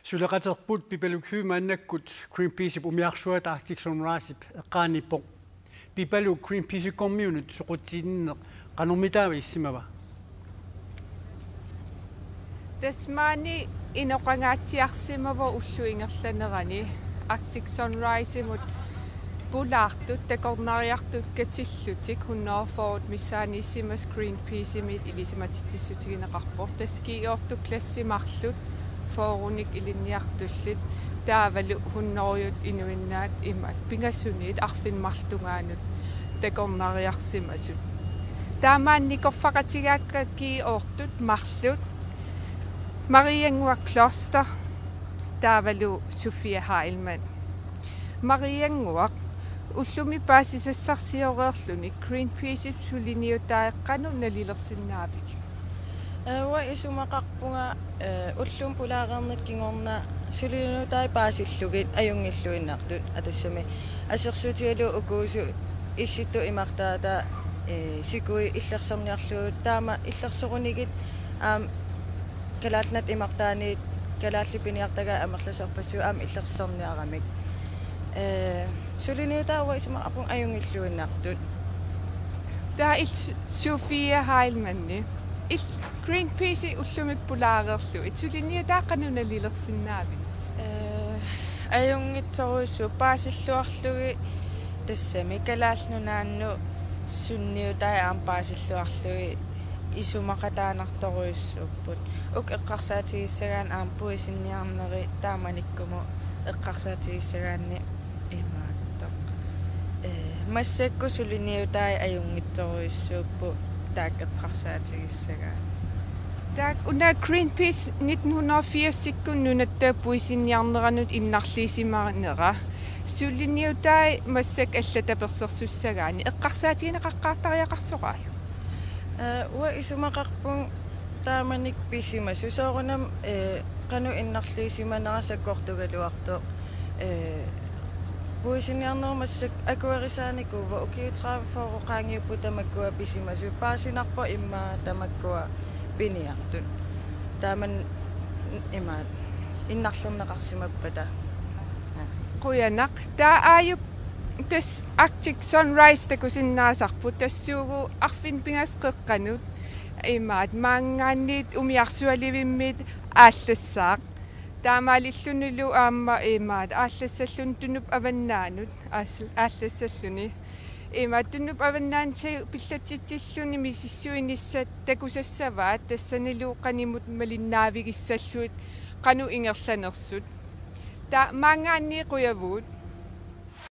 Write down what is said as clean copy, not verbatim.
Suleqaterput pipalukyumaannakkut Greenpeace umiarsuat Arctic Sunrise eqqaanippoq pipalu Greenpeace community suqutiinneq qanormitaavi issimava Tasmani inoqangaatiarsimava ulluingerlanerani Arctic Sunrise imut pulaartut takornariartut katillutik hunnerfoort missaanissimas Greenpeace imit ilisimatitissutigineqarpor taskiiortu klassimarlut foorunik ilinniartullit taavalu hunneruyut inuinnaat imat pingassuniit arfinmarlungaanut takornariarsimasut taamaannikorfaqatigaakki oortut marlut Mariangua Kloster taavalu Sofia Heilmann Mariangua ullumi paasissassarsiorerluni Greenpeace suliniutaaeqqanu nalilersinnaavik wa isumaqarpunga ullum pulaaqernit kingorna sulinutai paasillugit ajungilluinnartut atassami asersuutigalu ukuusu issittu imartaata sikui illerserniarluut taama illersorunigit kalaalnat imartaaniit kalaallipiniartaga amerlaserpassu illerserniaramik suliniutaa wa isumaqarpun ajungilluinnartut taa Sofia Heilmanni Greenpeace ullumik pulaaqerlu itsuliniutaaqqanunalilersinnaavi ajungitsoruussu paasilluarlugi tassami kalaalnunaannu sunniutai aampaasilluarlugi isumaqataanartoruissupput uk eqqarsaatigissagaan aampuisinniarneri taamanikkumu eqqarsaatigisagaanni imaattoq massakku suliniutai ajungitsoruissuuppu taak eqqarsaatigissagaan taak una Greenpeace 1980 nunataapuisinniarneranut innarliisimaanera suliniutai massak allatapersersussagaani eqqarsaatigineqaqqaartariaqarsoqaaju wa isumaqarpun taamanik pissimassu soorunam qanu innarliisimanerasakkortugaluartoq puisinniarnermassak akuarisaanikuva ukiutraafooru qaangiuppu tamakkua pissimassu paasinarpo immaa tamakkua piniartut taaman imaat innarlurneqarsimappata quyanaq taa aayup tas Arctic Sunrise takusinnaasarput tassuugu arfin pingasqeqqanut imaat maangaanniit umiarsualivimmit aallassaaq taamaalillunilu aamma imaat aallassallun tunup avannaanut aallassalluni imaat tunup avannaan sai pillatitsilluni misissuinissat takusassavaat tassanilu qanimut malinnaavigissаллуит qanu ingerlanersut ta maangaanni quyavut